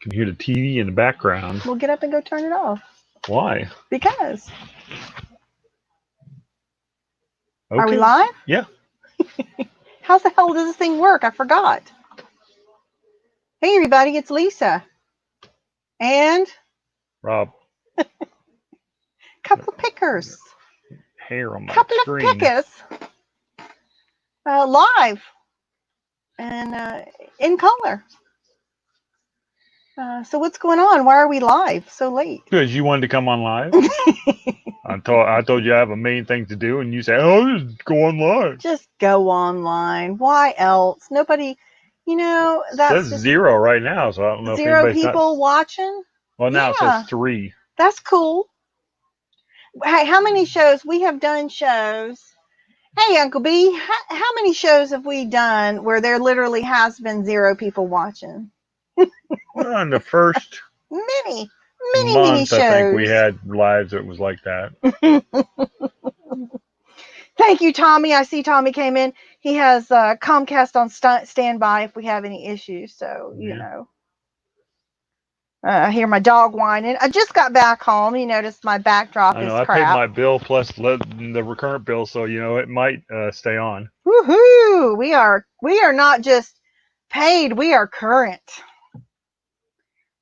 can hear the TV in the background. We'll get up and go turn it off. Why? Because. Okay. Are we live? Yeah. How the hell does this thing work? I forgot. Hey, everybody, it's Lisa. And Rob. couple of pickers. Hair on my Couple screen. of pickers. Live. And in color. So what's going on? Why are we live so late? Because you wanted to come on live. I told you I have a million things to do, and you said, "Oh, just go on live." Just go online. Why else? Nobody, that's It says 0 right now, so I don't know if 0 anybody's people watching. Well, now it says 3. That's cool. Hey, how many shows? We have done shows. Hey, Uncle B, how many shows have we done where there literally has been 0 people watching? Well, in the first many month, shows. I think we had lives that was like that. Thank you, Tommy. I see Tommy came in. He has Comcast on standby if we have any issues. So, you know. I hear my dog whining. I just got back home. You noticed my backdrop is crap. I paid my bill plus the recurrent bill, so it might stay on. Woohoo! We are not just paid. We are current.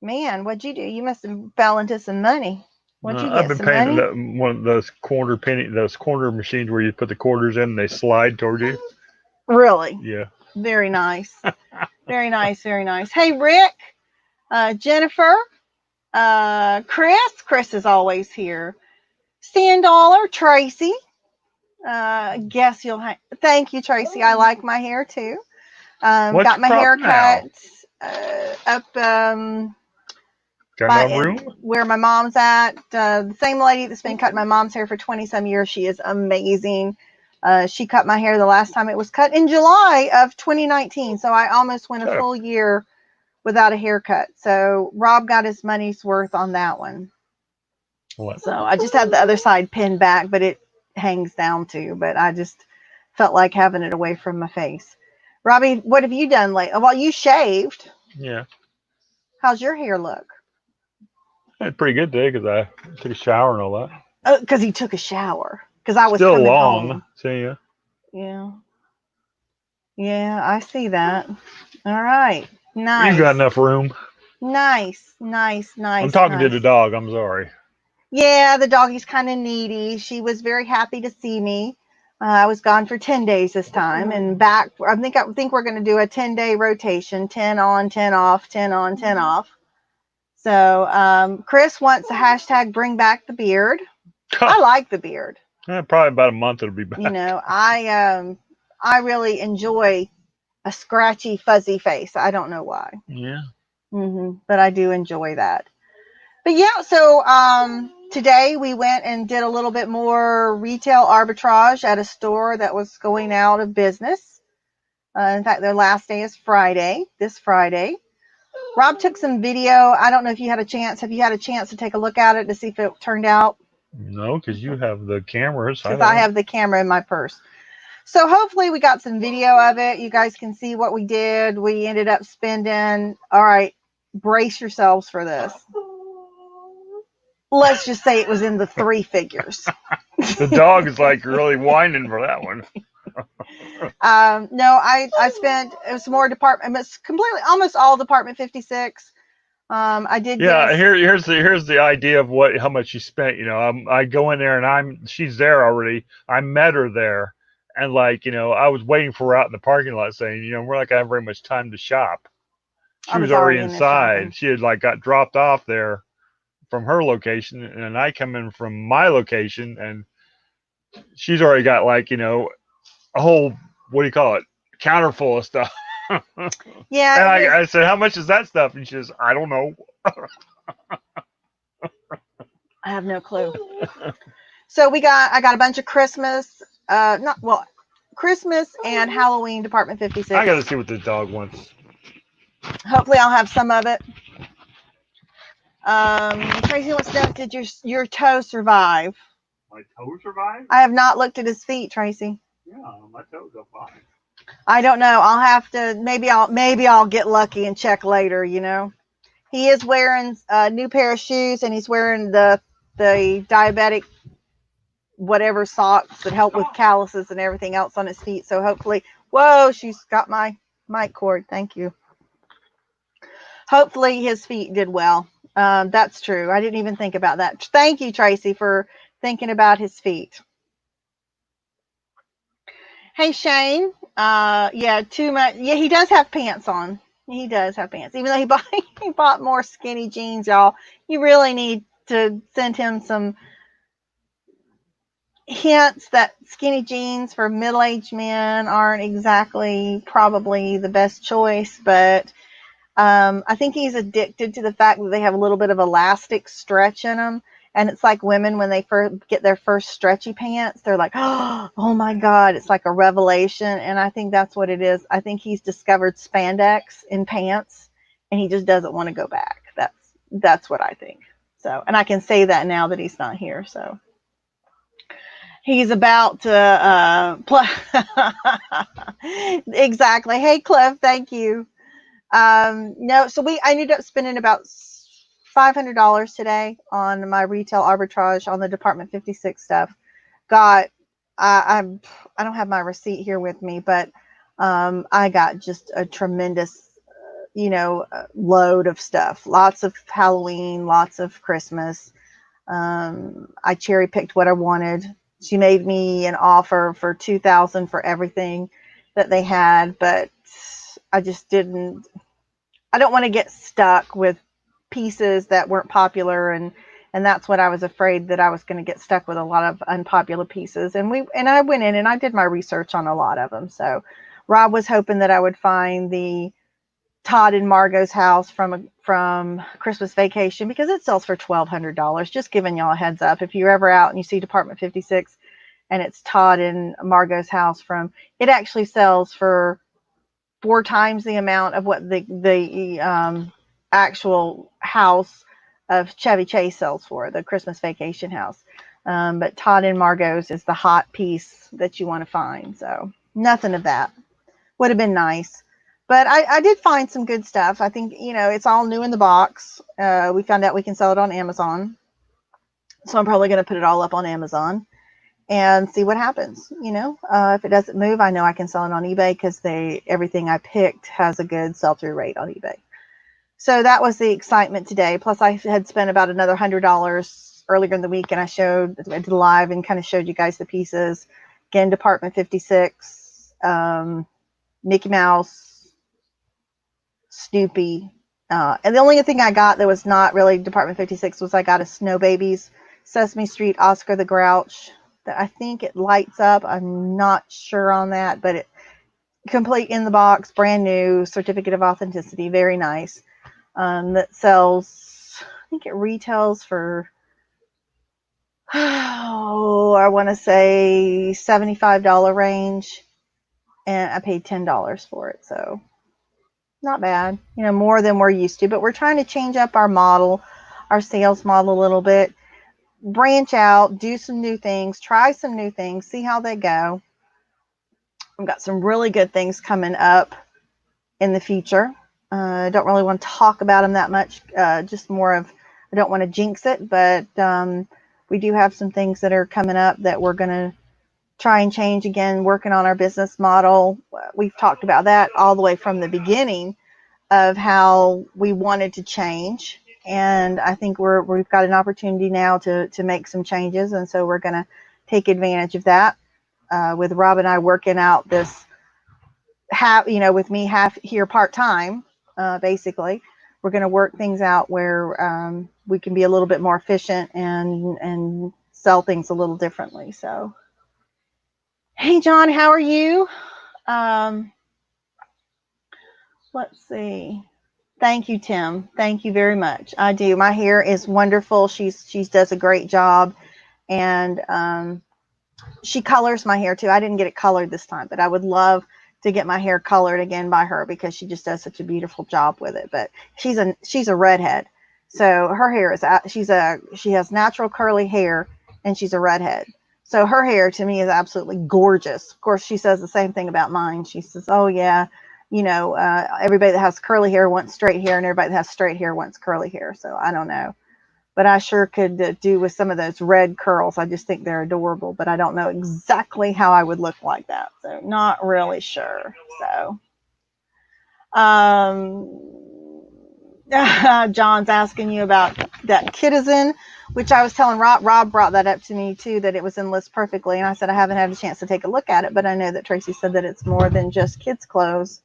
Man, what'd you do? You must have fell into some money. What'd you get? I've been paying one of those corner machines where you put the quarters in and they slide toward you. Really? Yeah. Very nice. Very nice. Very nice. Hey, Rick, Jennifer, Chris is always here. Stan Dollar, Tracy. Guess you'll. Thank you, Tracy. I like my hair too. Got my hair cut up. Got no room? Where my mom's at. The same lady that's been cutting my mom's hair for 20-some years. She is amazing. She cut my hair the last time it was cut in July of 2019. So I almost went a full year without a haircut. So Rob got his money's worth on that one. What? So I just have the other side pinned back, but it hangs down too. But I just felt like having it away from my face. Robbie, what have you done lately? Well, you shaved. Yeah. How's your hair look? It's pretty good today because I took a shower and all that. Oh, because he took a shower. Because I was still coming long. Home. See ya. Yeah. Yeah, I see that. All right. Nice. You got enough room. Nice. I'm talking to the dog. I'm sorry. Yeah, the doggy's kind of needy. She was very happy to see me. I was gone for 10 days this time and back. I think we're going to do a 10-day rotation, 10 on, 10 off, 10 on, 10 off. So Chris wants a hashtag bring back the beard. I like the beard. Probably about a month it'll be back. I really enjoy a scratchy, fuzzy face. I don't know why. Yeah. But I do enjoy that. But yeah, so today we went and did a little bit more retail arbitrage at a store that was going out of business. In fact, their last day is this Friday. Rob took some video. I don't know if you had a chance. Have you had a chance to take a look at it to see if it turned out? No, because you have the cameras. Because I have the camera in my purse. So hopefully we got some video of it. You guys can see what we did. We ended up spending, all right, brace yourselves for this. Let's just say it was in the 3 figures. The dog is like really whining for that one. No, I spent, it was more department, it's completely, almost all Department 56. I did. Yeah, here's the idea of how much you spent. I go in there and she's there already. I met her there, and I was waiting for her out in the parking lot, saying, we're not gonna have very much time to shop. She was already inside. She had got dropped off there from her location, and I come in from my location, and she's already got a whole, what do you call it, counter full of stuff. Yeah. And I said, how much is that stuff? And she says, I don't know. I have no clue. So I got a bunch of Christmas, Christmas and Halloween Department 56. I got to see what this dog wants. Hopefully I'll have some of it. Tracy wants to know, did your toe survive? My toe survive? I have not looked at his feet, Tracy. Yeah, my toes are fine. I don't know. I'll have to, maybe I'll get lucky and check later, He is wearing a new pair of shoes, and he's wearing the diabetic whatever socks that help with calluses and everything else on his feet. So hopefully, whoa, she's got my mic cord. Thank you. Hopefully his feet did well. That's true. I didn't even think about that. Thank you, Tracy, for thinking about his feet. Hey, Shane. Yeah, too much. Yeah, he does have pants on. He does have pants, even though he bought more skinny jeans, y'all. You really need to send him some hints that skinny jeans for middle-aged men aren't exactly probably the best choice, but I think he's addicted to the fact that they have a little bit of elastic stretch in them. And it's like women when they first get their first stretchy pants, they're like, oh my God, it's like a revelation. And I think that's what it is. I think he's discovered spandex in pants and he just doesn't want to go back. That's what I think. So, and I can say that now that he's not here. So he's about to exactly. Hey, Cliff, thank you. No, so I ended up spending about $500 today on my retail arbitrage on the Department 56 stuff. I don't have my receipt here with me, but I got just a tremendous, load of stuff. Lots of Halloween, lots of Christmas. I cherry picked what I wanted. She made me an offer for $2,000 for everything that they had, but I just didn't. I don't want to get stuck with pieces that weren't popular, and that's what I was afraid, that I was going to get stuck with a lot of unpopular pieces. And I went in and I did my research on a lot of them. So Rob was hoping that I would find the Todd and Margot's house from Christmas Vacation, because it sells for $1,200. Just giving y'all a heads up. If you're ever out and you see Department 56 and it's Todd and Margot's house it actually sells for 4 times the amount of what the actual house of Chevy Chase sells for, the Christmas Vacation house. But Todd and Margot's is the hot piece that you want to find. So nothing of that. Would have been nice. But I did find some good stuff. I think, it's all new in the box. We found out we can sell it on Amazon. So I'm probably going to put it all up on Amazon and see what happens. If it doesn't move, I know I can sell it on eBay, because everything I picked has a good sell-through rate on eBay. So that was the excitement today. Plus I had spent about another $100 earlier in the week, and I did a live and kind of showed you guys the pieces. Again, Department 56, Mickey Mouse, Snoopy. And the only thing I got that was not really Department 56 was I got a Snow Babies Sesame Street Oscar the Grouch that I think it lights up. I'm not sure on that, but it complete in the box, brand new, certificate of authenticity, very nice. That sells, I think it retails for, I want to say $75 range, and I paid $10 for it. So not bad, more than we're used to, but we're trying to change up our sales model a little bit, branch out, do some new things, try some new things, see how they go. I've got some really good things coming up in the future. I don't really want to talk about them that much, just more of, I don't want to jinx it, but we do have some things that are coming up that we're going to try and change. Again, working on our business model. We've talked about that all the way from the beginning of how we wanted to change, and I think we've got an opportunity now to make some changes, and so we're going to take advantage of that, with Rob and I working out this with me half here part-time. Basically we're going to work things out where we can be a little bit more efficient and sell things a little differently. So hey John, how are you? Let's see. Thank you, Tim. Thank you very much. I do. My hair is wonderful. She does a great job, and she colors my hair too. I didn't get it colored this time, but I would love to get my hair colored again by her, because she just does such a beautiful job with it. But she's a redhead, so her hair is she has natural curly hair, and she's a redhead. So her hair to me is absolutely gorgeous. Of course, she says the same thing about mine. She says, "Oh yeah, you know, everybody that has curly hair wants straight hair, and everybody that has straight hair wants curly hair. So I don't know. But I sure could do with some of those red curls. I just think they're adorable, but I don't know exactly how I would look like that. So not really sure. So, John's asking you about that Kitizen, which I was telling Rob. Rob brought that up to me too, that it was enlist perfectly. And I said, I haven't had a chance to take a look at it, but I know that Tracy said that it's more than just kids' clothes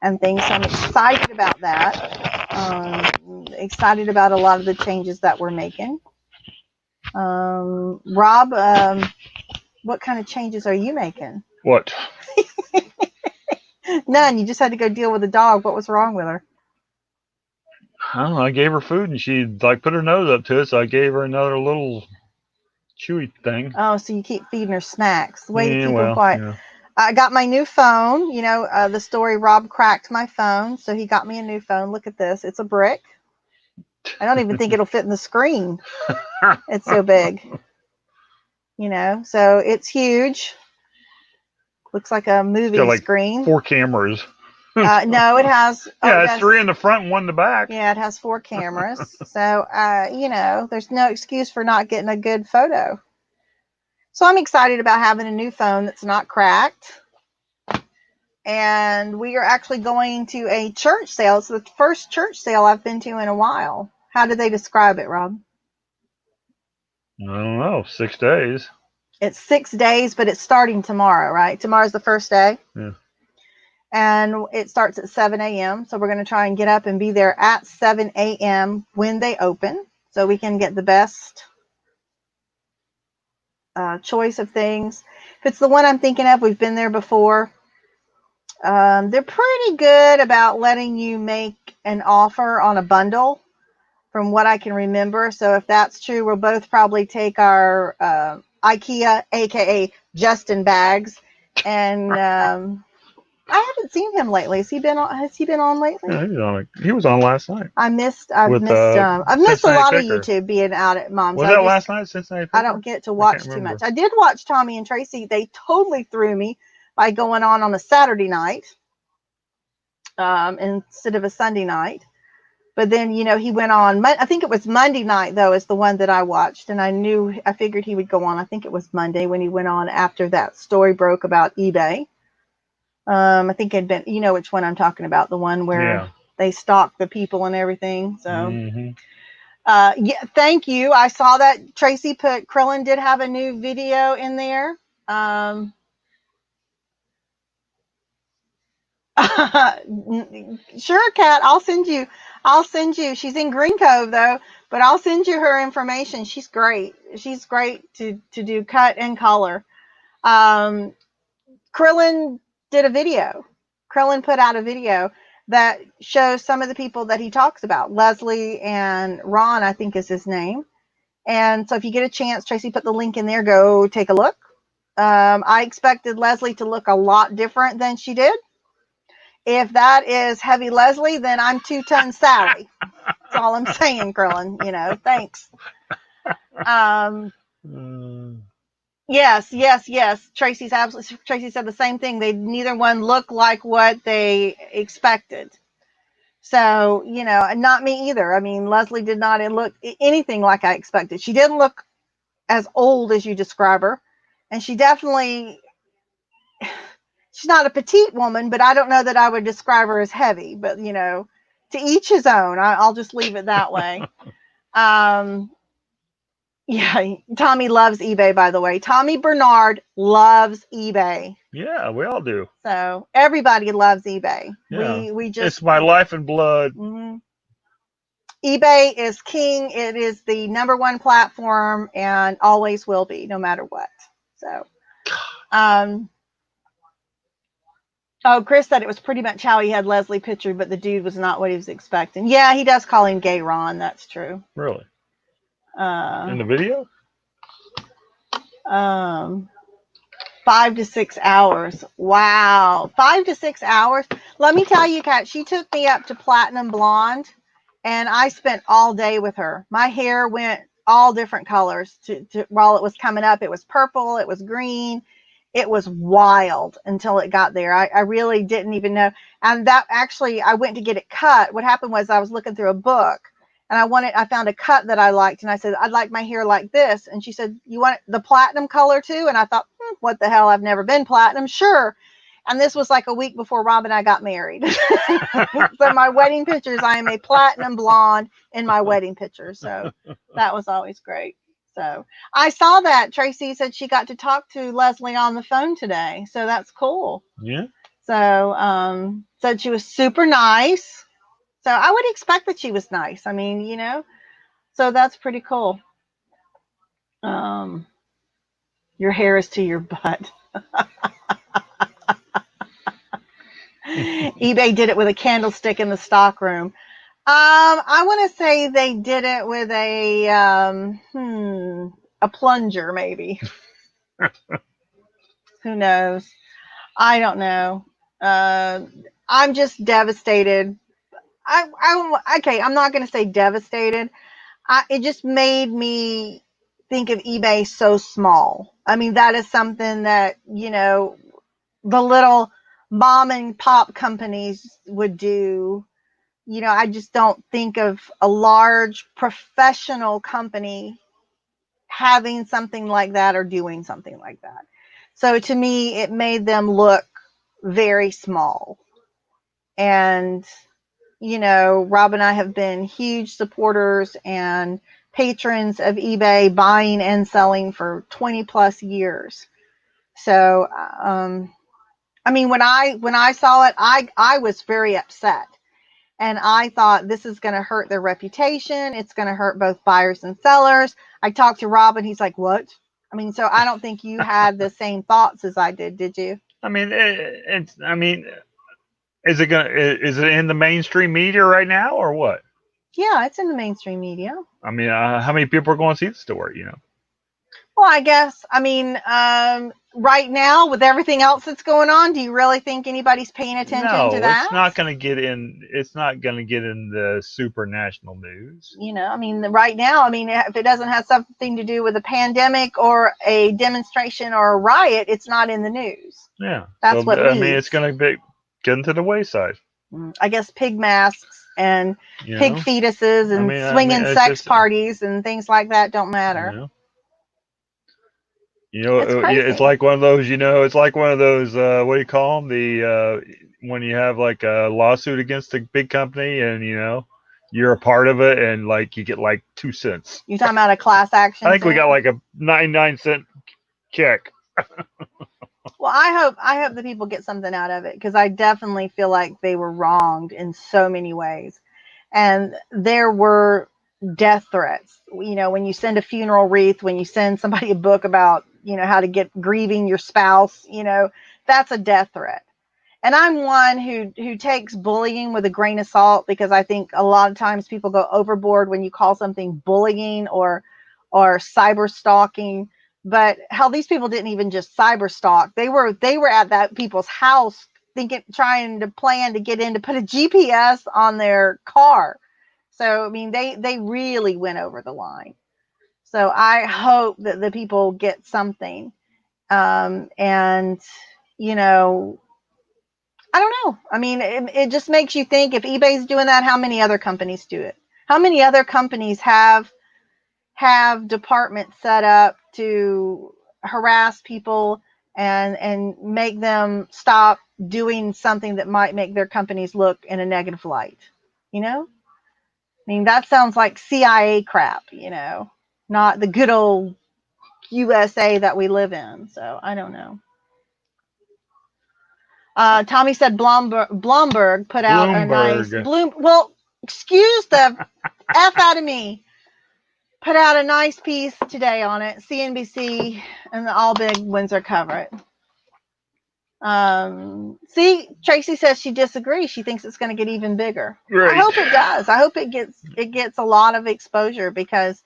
and things. So I'm excited about that. Excited about a lot of the changes that we're making. Rob, what kind of changes are you making? What? None. You just had to go deal with the dog. What was wrong with her? I don't know. I gave her food and she like put her nose up to it, so I gave her another little chewy thing. Oh, so you keep feeding her snacks. Way to keep well, her quiet. yeah. I got my new phone. You know, the story, Rob cracked my phone, so he got me a new phone. Look at this. It's a brick. I don't even think it'll fit in the screen. It's so big. You know, so it's huge. Looks like a movie got like screen. 4 cameras. No, it has. Yeah, it's 3 in the front and 1 in the back. Yeah, it has 4 cameras. So, you know, there's no excuse for not getting a good photo. So I'm excited about having a new phone that's not cracked. And we are actually going to a church sale. It's the first church sale I've been to in a while. How do they describe it, Rob? I don't know. 6 days. It's 6 days, but it's starting tomorrow, right? Tomorrow's the first day. Yeah. And it starts at 7 a.m. So we're going to try and get up and be there at 7 a.m. when they open, so we can get the best choice of things. If it's the one I'm thinking of, we've been there before. They're pretty good about letting you make an offer on a bundle, from what I can remember. So if that's true, we'll both probably take our IKEA, aka Justin bags, and I haven't seen him lately. Has he been on lately? Yeah, he was on last night. I've missed a lot of YouTube being out at Mom's. Was that last night, Cincinnati Picker? I don't get to watch too much. I did watch Tommy and Tracy. They totally threw me by going on a Saturday night instead of a Sunday night. But then, you know, he went on, I think it was Monday night, though, is the one that I watched. And I figured he would go on. I think it was Monday when he went on after that story broke about eBay. I think it'd been, you know which one I'm talking about, the one where they stalk the people and everything. So, yeah, thank you. I saw that Tracy put, Krillin did have a new video in there. Sure, Kat, I'll send you. She's in Green Cove though, but I'll send you her information. She's great. She's great to do cut and color. Krillin did a video. Krillin put out a video that shows some of the people that he talks about. Leslie and Ron, I think is his name. And so if you get a chance, Tracy put the link in there. Go take a look. I expected Leslie to look a lot different than she did. If that is Heavy Leslie, then I'm 2-ton Sally. That's all I'm saying, Krillin. You know, thanks. Yes. Tracy said the same thing. Neither one looked like what they expected. So, you know, not me either. I mean, Leslie did not look anything like I expected. She didn't look as old as you describe her. And she definitely, she's not a petite woman, but I don't know that I would describe her as heavy. But, you know, to each his own. I'll just leave it that way. Yeah, Tommy loves eBay, by the way. Tommy Bernard loves eBay. Yeah, we all do. So everybody loves eBay. Yeah. We just, it's my life and blood. Mm-hmm. eBay is king. It is the #1 platform and always will be, no matter what. So, Chris said it was pretty much how he had Leslie pictured, but the dude was not what he was expecting. Yeah, he does call him Gay Ron. That's true. Really? In the video? 5 to 6 hours. Wow. 5 to 6 hours. Let me tell you, Kat, she took me up to Platinum Blonde, and I spent all day with her. My hair went all different colors while it was coming up. It was purple. It was green. It was wild until it got there. I really didn't even know. And that actually, I went to get it cut. What happened was I was looking through a book and I found a cut that I liked. And I said, I'd like my hair like this. And she said, you want the platinum color too? And I thought, what the hell? I've never been platinum. Sure. And this was like a week before Rob and I got married. So my wedding pictures, I am a platinum blonde in my wedding picture. So that was always great. So I saw that Tracy said she got to talk to Leslie on the phone today. So that's cool. Yeah. So said she was super nice. So I would expect that she was nice. I mean, so that's pretty cool. Your hair is to your butt. eBay did it with a candlestick in the stock room. I want to say they did it with a plunger, maybe. Who knows? I don't know. I'm just devastated. Okay, I'm not going to say devastated. It just made me think of eBay so small. I mean, that is something that, the little mom and pop companies would do. I just don't think of a large professional company having something like that or doing something like that. So to me, it made them look very small. And, Rob and I have been huge supporters and patrons of eBay, buying and selling for 20 plus years. So, I mean, when I saw it, I was very upset. And I thought, this is going to hurt their reputation. It's going to hurt both buyers and sellers. I talked to Rob and he's like, what? I mean, so I don't think you had the same thoughts as I did you? I mean, is it in the mainstream media right now or what? Yeah, it's in the mainstream media. I mean, how many people are going to see the story, Well, I guess, I mean, right now with everything else that's going on, do you really think anybody's paying attention to that? It's not going to get in. It's not going to get in the super national news. I mean, right now, I mean, if it doesn't have something to do with a pandemic or a demonstration or a riot, it's not in the news. Yeah, that's what I mean, it's going to be getting to the wayside. I guess pig masks and pig fetuses and swinging sex parties and things like that don't matter. It's like one of those. It's like one of those. What do you call them? When you have like a lawsuit against a big company, and you're a part of it, and like you get like 2 cents. You're talking about a class action? I think we got like a 99-cent check. Well, I hope the people get something out of it, because I definitely feel like they were wronged in so many ways, and there were death threats. When you send a funeral wreath, when you send somebody a book about how to get grieving your spouse, that's a death threat. And I'm one who takes bullying with a grain of salt, because I think a lot of times people go overboard when you call something bullying or cyber stalking. But hell, these people didn't even just cyber stalk. They were at that people's house trying to plan to get in to put a GPS on their car. So, I mean, they really went over the line. So I hope that the people get something. And, I don't know. I mean, it just makes you think, if eBay's doing that, how many other companies do it? How many other companies have departments set up to harass people and make them stop doing something that might make their companies look in a negative light? I mean, that sounds like CIA crap, not the good old USA that we live in. So I don't know. Tommy said Bloomberg put out a nice well, excuse the F out of me. Put out a nice piece today on it. CNBC and the all big Windsor cover it. See, Tracy says she disagrees. She thinks it's going to get even bigger. Right. I hope it does. I hope it gets a lot of exposure, because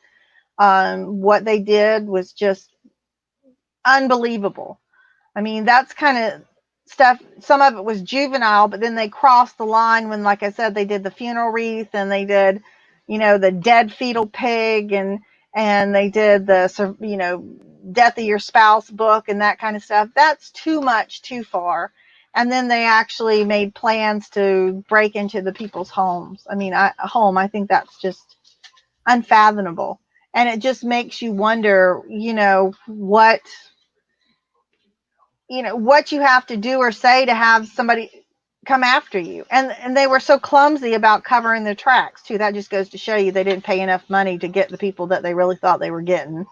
what they did was just unbelievable. I mean, that's kind of stuff. Some of it was juvenile, but then they crossed the line when, like I said, they did the funeral wreath, and they did, the dead fetal pig, and they did the, death of your spouse book and that kind of stuff. That's too much, too far. And then they actually made plans to break into the people's homes. I mean, I think that's just unfathomable. And it just makes you wonder, what you have to do or say to have somebody come after you. And they were so clumsy about covering their tracks too. That just goes to show you they didn't pay enough money to get the people that they really thought they were getting.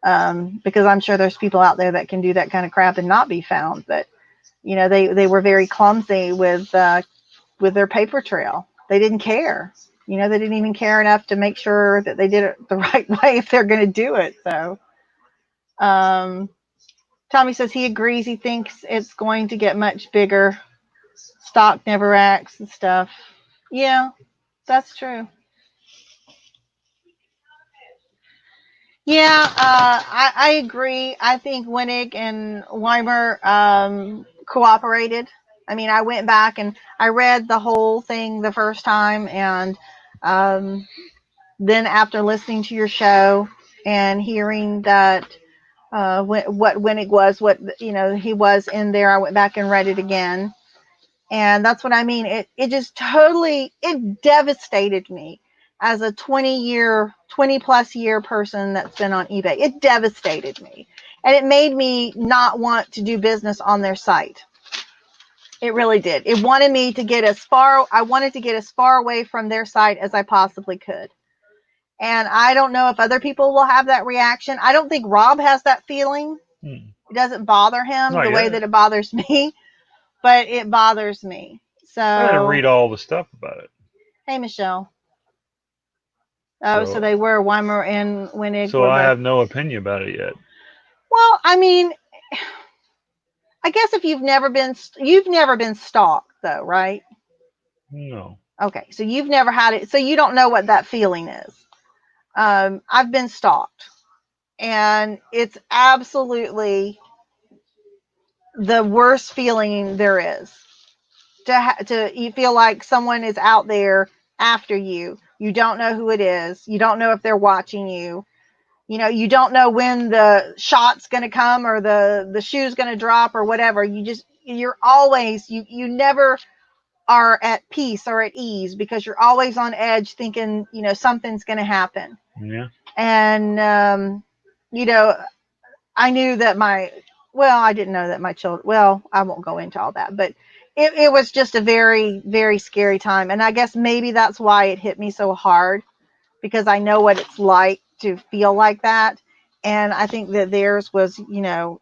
Because I'm sure there's people out there that can do that kind of crap and not be found. But they were very clumsy with their paper trail. They didn't care. They didn't even care enough to make sure that they did it the right way if they're going to do it. So, Tommy says he agrees. He thinks it's going to get much bigger. Stock never acts and stuff. Yeah, that's true. Yeah, I agree. I think Winnig and Weimer cooperated. I mean, I went back and I read the whole thing the first time, and then after listening to your show and hearing that what Winnig was, he was in there, I went back and read it again. And that's what I mean. It just totally, it devastated me as a 20 plus year person that's been on eBay. It devastated me. And it made me not want to do business on their site. It really did. I wanted to get as far away from their site as I possibly could. And I don't know if other people will have that reaction. I don't think Rob has that feeling. It doesn't bother him the way that it bothers me. But it bothers me. So I didn't read all the stuff about it. Hey, Michelle. Oh, so they were Weimer and Winnig. So I have no opinion about it yet. Well, I mean, I guess if you've never been stalked, though, right? No. Okay, so you've never had it, so you don't know what that feeling is. I've been stalked, and it's absolutely the worst feeling there is. You feel like someone is out there after you. You don't know who it is. You don't know if they're watching you. You don't know when the shot's going to come or the shoe's going to drop or whatever. You're always, you never are at peace or at ease because you're always on edge thinking, something's going to happen. Yeah. And, I knew that I didn't know that my children, I won't go into all that, but it was just a very, very scary time. And I guess maybe that's why it hit me so hard, because I know what it's like to feel like that. And I think that theirs was,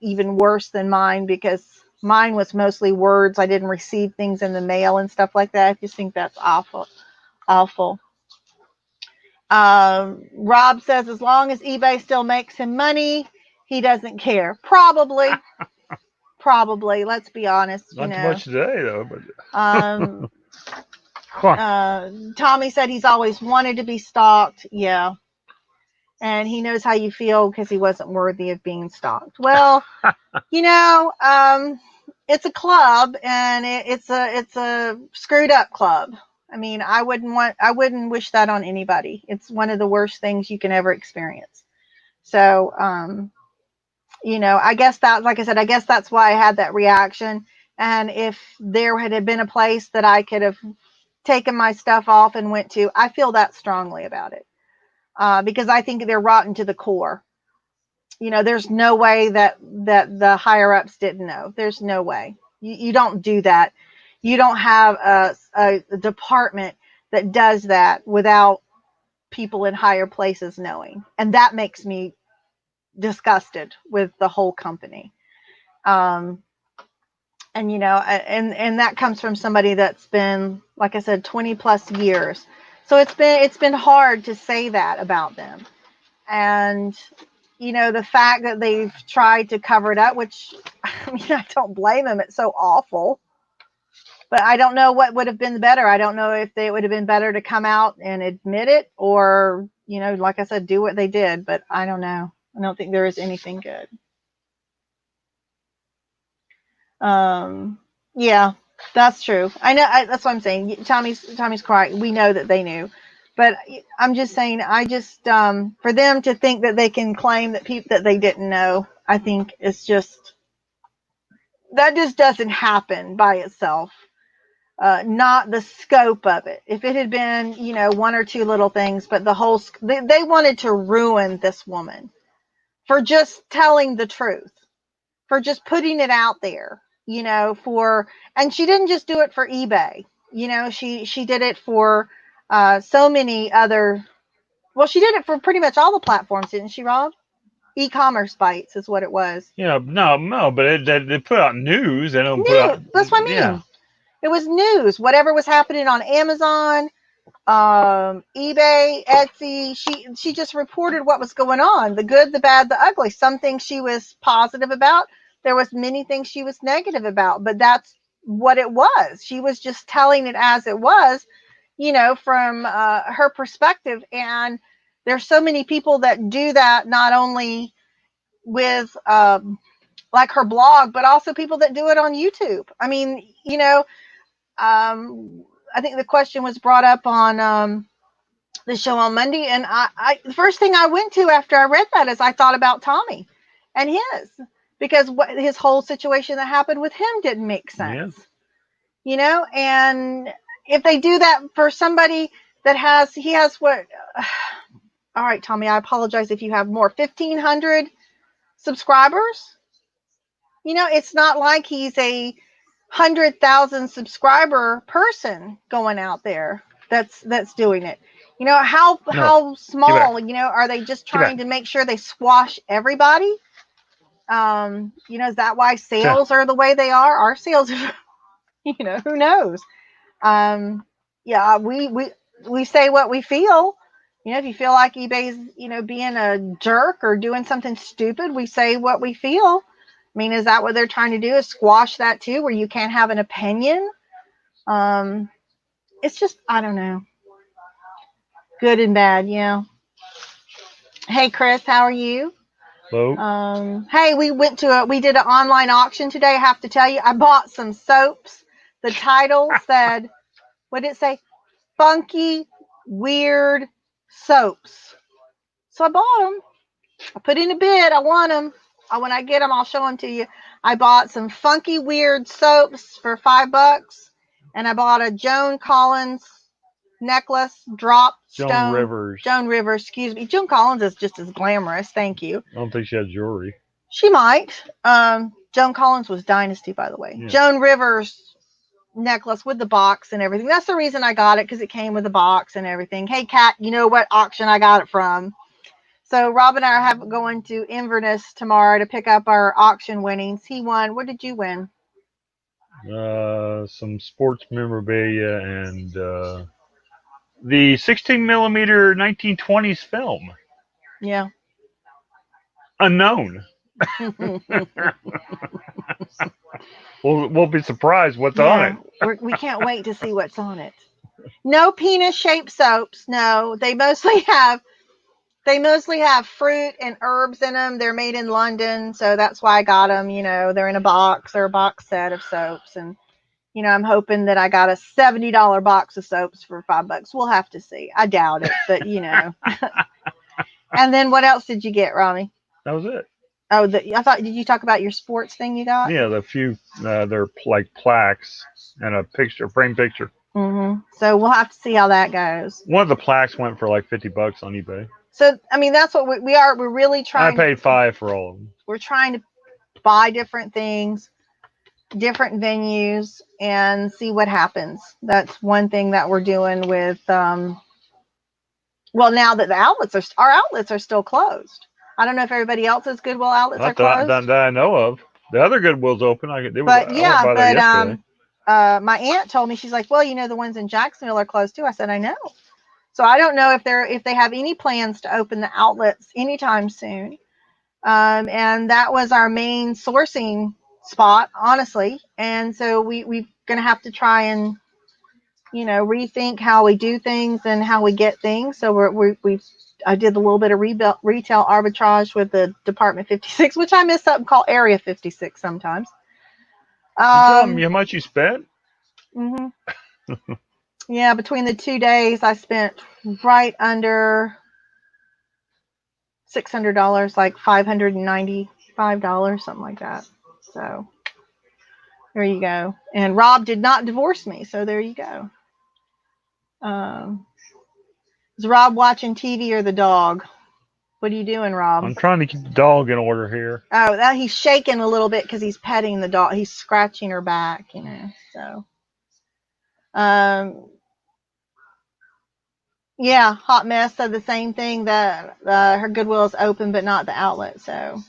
even worse than mine, because mine was mostly words. I didn't receive things in the mail and stuff like that. I just think that's awful. Awful. Rob says as long as eBay still makes him money, he doesn't care. Probably. Let's be honest. Not too much today, though. But Tommy said he's always wanted to be stalked. Yeah. And he knows how you feel because he wasn't worthy of being stalked. Well, it's a club, and it's a screwed up club. I mean, I wouldn't wish that on anybody. It's one of the worst things you can ever experience. So, I guess like I said, I guess that's why I had that reaction. And if there had been a place that I could have taken my stuff off and went to, I feel that strongly about it. Because I think they're rotten to the core. There's no way that the higher ups didn't know. There's no way. You don't do that. You don't have a department that does that without people in higher places knowing. And that makes me disgusted with the whole company. And that comes from somebody that's been, like I said, 20 plus years. So it's been hard to say that about them. And, the fact that they've tried to cover it up, which, I don't blame them. It's so awful. But I don't know what would have been better. I don't know if it would have been better to come out and admit it, or, like I said, do what they did. But I don't know. I don't think there is anything good. Yeah, that's true. I know. That's what I'm saying. Tommy's correct. We know that they knew, But I'm just saying, I just for them to think that they can claim that people that they didn't know, I think it's just that just doesn't happen by itself. Not the scope of it. If it had been, one or two little things, but the whole, they wanted to ruin this woman for just telling the truth, for just putting it out there, and she didn't just do it for eBay. She did it for so many other, well, she did it for pretty much all the platforms, didn't she, Rob? E-commerce bites is what it was. No, but they put out news. They don't put out. News. That's what I mean. Yeah. It was news. Whatever was happening on Amazon, eBay, Etsy. She just reported what was going on, the good, the bad, the ugly. Some things she was positive about. There was many things she was negative about, but that's what it was. She was just telling it as it was, from her perspective. And there's so many people that do that, not only with like her blog, but also people that do it on YouTube. I mean, I think the question was brought up on the show on Monday, and the first thing I went to after I read that is I thought about Tommy and because his whole situation that happened with him didn't make sense. Yeah. And if they do that for somebody that he has what? All right, Tommy, I apologize if you have more, 1,500 subscribers. It's not like he's a 100,000 subscriber person going out there that's doing it. How small, are they just trying to make sure they squash everybody? Is that why sales are the way they are? Our sales, who knows? Yeah, we say what we feel. If you feel like eBay's, being a jerk or doing something stupid, we say what we feel. I mean, is that what they're trying to do, is squash that too, where you can't have an opinion? It's just, I don't know. Good and bad, yeah. Hey, Chris, how are you? Hello. Hey, we did an online auction today. I have to tell you, I bought some soaps. The title said, what did it say? Funky, weird soaps. So I bought them. I put in a bid. I want them. When I get them, I'll show them to you. I bought some funky, weird soaps for $5, and I bought a Joan Collins necklace, drop stone. Joan Rivers, excuse me. Joan Collins is just as glamorous. Thank you. I don't think she has jewelry. She might. Joan Collins was Dynasty, by the way. Yeah. Joan Rivers necklace with the box and everything. That's the reason I got it, because it came with a box and everything. Hey, Kat, you know what auction I got it from? So Rob and I are going to Inverness tomorrow to pick up our auction winnings. He won. What did you win? Some sports memorabilia and the 16 millimeter 1920s film. Yeah. Unknown. We'll be surprised what's on it. We can't wait to see what's on it. No penis-shaped soaps. No, they mostly have fruit and herbs in them. They're made in London, so that's why I got them. They're in a box or a box set of soaps, and I'm hoping that I got a $70 box of soaps for $5. We'll have to see. I doubt it, but And then what else did you get, Ronnie? That was it. Oh, did you talk about your sports thing you got? Yeah, the few, they're like plaques and a frame picture. Mm-hmm. So we'll have to see how that goes. One of the plaques went for like $50 on eBay. So, I mean, that's what we are. We're really trying. I paid $5 for all of them. We're trying to buy different things, different venues, and see what happens. That's one thing that we're doing with, well, now that our outlets are still closed. I don't know if everybody else's Goodwill outlets are closed. That I know of. The other Goodwill's open. My aunt told me, she's like, well, the ones in Jacksonville are closed too. I said, I know. So I don't know if they have any plans to open the outlets anytime soon. And that was our main sourcing spot, honestly. And so we're going to have to try and, rethink how we do things and how we get things. So I did a little bit of retail arbitrage with the Department 56, which I miss something called Area 56 sometimes. You tell them how much you spent? Mm-hmm. Yeah, between the 2 days, I spent right under $600, like $595, something like that. So there you go. And Rob did not divorce me, so there you go. Is Rob watching TV or the dog? What are you doing, Rob? I'm trying to keep the dog in order here. Oh, that he's shaking a little bit because he's petting the dog. He's scratching her back, So, yeah, Hot Mess said the same thing, that her Goodwill is open but not the outlet. So,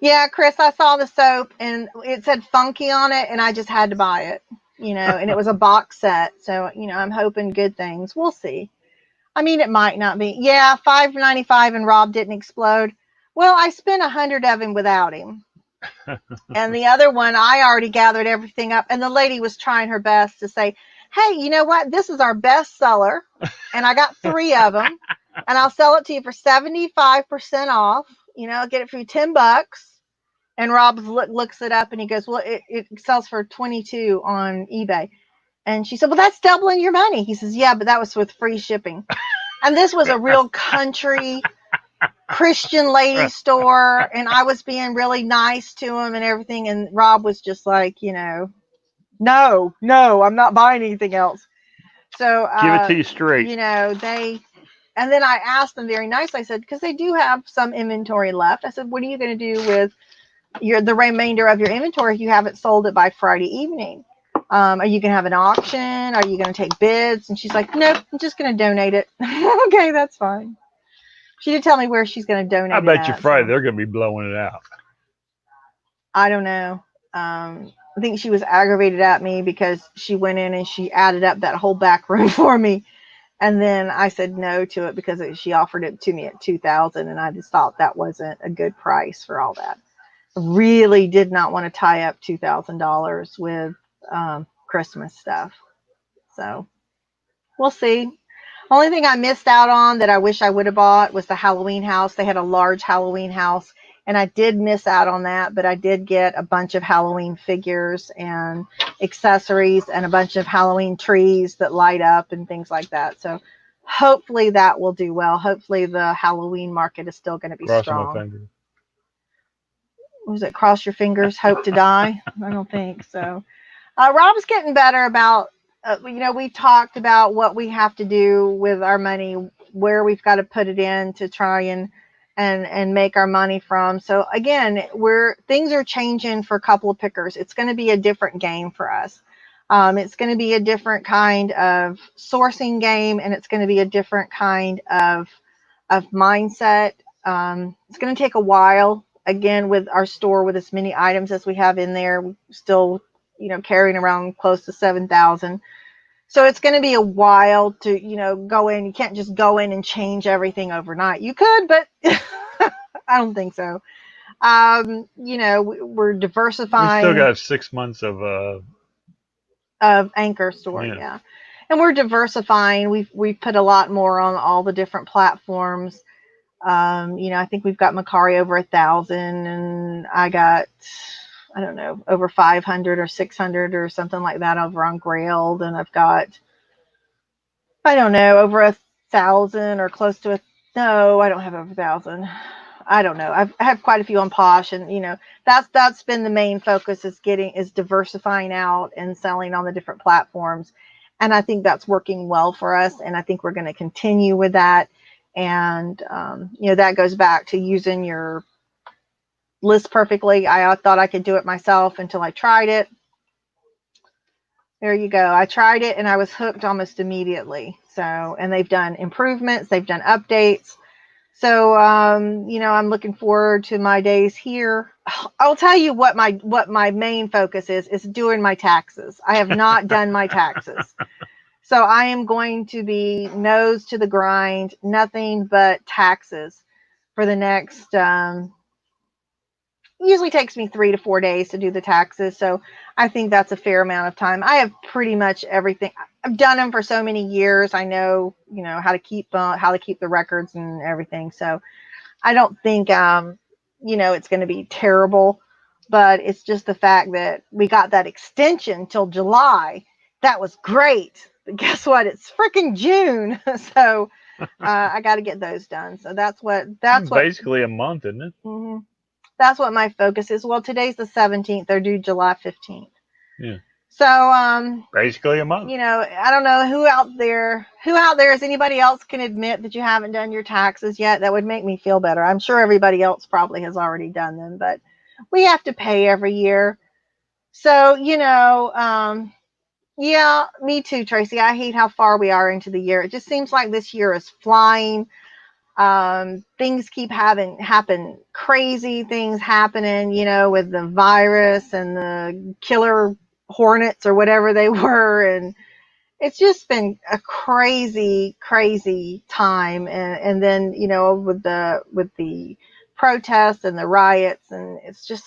yeah, Chris, I saw the soap and it said Funky on it, and I just had to buy it, and it was a box set. So, I'm hoping good things. We'll see. I mean, it might not be. Yeah, $5.95 and Rob didn't explode. Well, I spent 100 of him without him. And the other one, I already gathered everything up. And the lady was trying her best to say, hey, you know what? This is our best seller. And I got 3 of them. And I'll sell it to you for 75% off. I'll get it for you $10. And Rob looks it up and he goes, well, it sells for 22 on eBay. And she said, well, that's doubling your money. He says, yeah, but that was with free shipping. And this was a real country Christian lady store. And I was being really nice to him and everything. And Rob was just like, no, I'm not buying anything else. So, give it to you straight. And then I asked them very nicely. I said, because they do have some inventory left. I said, what are you going to do with the remainder of your inventory if you haven't sold it by Friday evening? Are you going to have an auction? Are you going to take bids? And she's like, nope, I'm just going to donate it. Okay, that's fine. She did tell me where she's going to donate it. I bet you Friday they're going to be blowing it out. I don't know. I think she was aggravated at me because she went in and she added up that whole back room for me. And then I said no to it because she offered it to me at $2,000, and I just thought that wasn't a good price for all that. I really did not want to tie up $2,000 with Christmas stuff. So we'll see. Only thing I missed out on that I wish I would have bought was the Halloween house. They had a large Halloween house, and I did miss out on that, but I did get a bunch of Halloween figures and accessories and a bunch of Halloween trees that light up and things like that. So hopefully that will do well. Hopefully the Halloween market is still going to be strong. My fingers. Was it cross your fingers, hope to die? I don't think so. Rob's getting better about, we talked about what we have to do with our money, where we've got to put it in to try and make our money from. So again, things are changing for a couple of pickers. It's going to be a different game for us. It's going to be a different kind of sourcing game, and it's going to be a different kind of mindset. It's going to take a while. Again, with our store, with as many items as we have in there, we're still, carrying around close to 7,000. So it's going to be a while to, go in. You can't just go in and change everything overnight. You could, but I don't think so. We're diversifying. We still got 6 months of Anchor store, yeah. And we're diversifying. We've put a lot more on all the different platforms. I think we've got Macari over 1,000, and I got, I don't know, over 500 or 600 or something like that over on Grailed, and I've got, I don't know, over 1,000 or close to no, I don't have over 1,000. I don't know. I have quite a few on Posh, and that's been the main focus, is diversifying out and selling on the different platforms, and I think that's working well for us, and I think we're going to continue with that. And, that goes back to using your list perfectly. I thought I could do it myself until I tried it. There you go. I tried it and I was hooked almost immediately. So, and they've done improvements, they've done updates. So, I'm looking forward to my days here. I'll tell you what my main focus is doing my taxes. I have not done my taxes. So I am going to be nose to the grind, nothing but taxes for the next, usually takes me 3 to 4 days to do the taxes. So I think that's a fair amount of time. I have pretty much everything. I've done them for so many years. I know, how to keep the records and everything. So I don't think, it's going to be terrible, but it's just the fact that we got that extension till July. That was great. But guess what? It's freaking June. So I got to get those done. So that's what Basically a month, isn't it? Mm-hmm. That's what my focus is. Well, today's the 17th. They're due July 15th. Yeah. So, basically a month. I don't know who out there is anybody else can admit that you haven't done your taxes yet. That would make me feel better. I'm sure everybody else probably has already done them, but we have to pay every year. So, yeah, me too, Tracy. I hate how far we are into the year. It just seems like this year is flying. Things keep happen crazy things happening, with the virus and the killer hornets or whatever they were, and it's just been a crazy time. And then with the protests and the riots, and it's just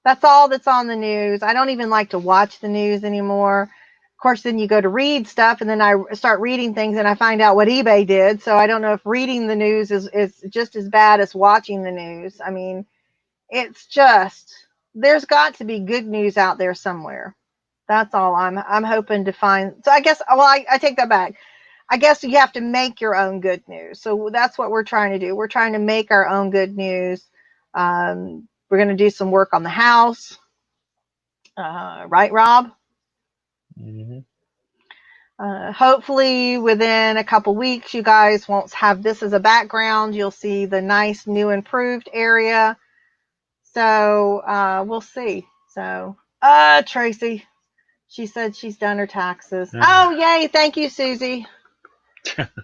that's all that's on the news. I don't even like to watch the news anymore. Of course, then you go to read stuff, and then I start reading things, and I find out what eBay did. So I don't know if reading the news is just as bad as watching the news. I mean, it's just, there's got to be good news out there somewhere. That's all I'm hoping to find. So I guess, well, I take that back. I guess you have to make your own good news. So that's what we're trying to do. We're trying to make our own good news. We're going to do some work on the house. Right, Rob? Mm-hmm. Hopefully within a couple weeks, you guys won't have this as a background. You'll see the nice new improved area. So we'll see. So Tracy, she said she's done her taxes. Oh, yay. Thank you, Susie.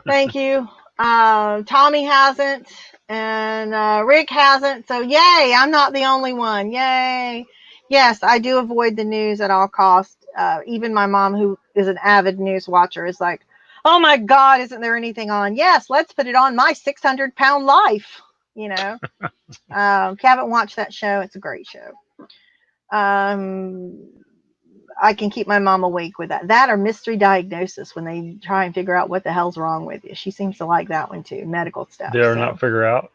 Thank you. Tommy hasn't, and Rick hasn't. So yay, I'm not the only one. Yay. Yes, I do avoid the news at all costs. Even my mom, who is an avid news watcher, is like, oh my God, isn't there anything on? Yes, let's put it on My 600-Pound Life. If you haven't watched that show, it's a great show. I can keep my mom awake with that. That or Mystery Diagnosis, when they try and figure out what the hell's wrong with you. She seems to like that one too, medical stuff. Dare not figure out?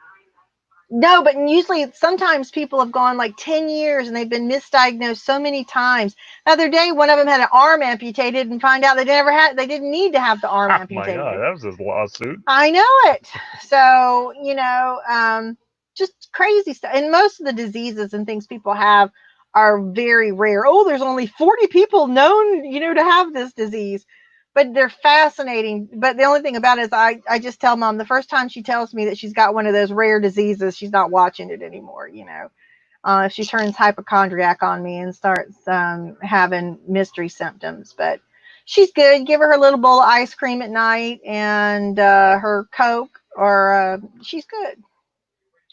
No, but usually sometimes people have gone like 10 years and they've been misdiagnosed so many times. The other day, one of them had an arm amputated and find out they didn't need to have the arm amputated. Oh my God, that was his lawsuit. I know it. So, just crazy stuff. And most of the diseases and things people have are very rare. Oh, there's only 40 people known, to have this disease. But they're fascinating. But the only thing about it is I just tell Mom, the first time she tells me that she's got one of those rare diseases, she's not watching it anymore, if she turns hypochondriac on me and starts having mystery symptoms. But she's good. Give her little bowl of ice cream at night and her Coke, or she's good.